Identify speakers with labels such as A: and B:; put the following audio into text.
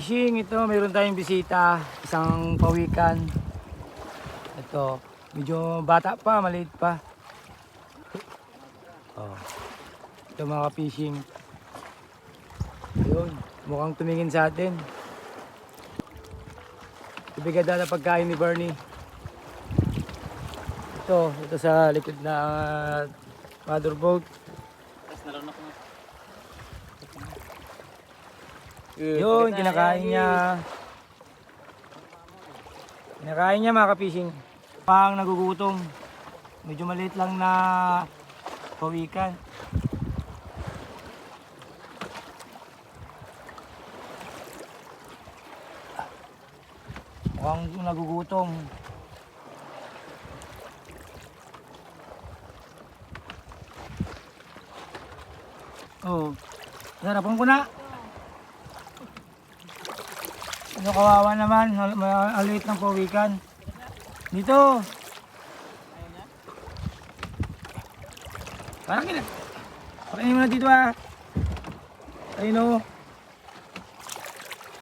A: Fishing, ito mayroon tayong bisita, isang pawikan. Ito, medyo bata pa, maliit pa. Oh. Ito mga fishing. Ayun, mukhang tumingin sa atin. Ibigay na pagkain ni Bernie. Ito sa likod na mother boat. Yun, kinakain niya. Kinakain niya mga ka-fishing. Pang nagugutom. Medyo maliit lang na pawikan. Mukhang nagugutom. Oh, sarapan ko na. Ano, kawawa naman, maliit ng pawikan. Dito. Parang mo na dito ah. Ayun o.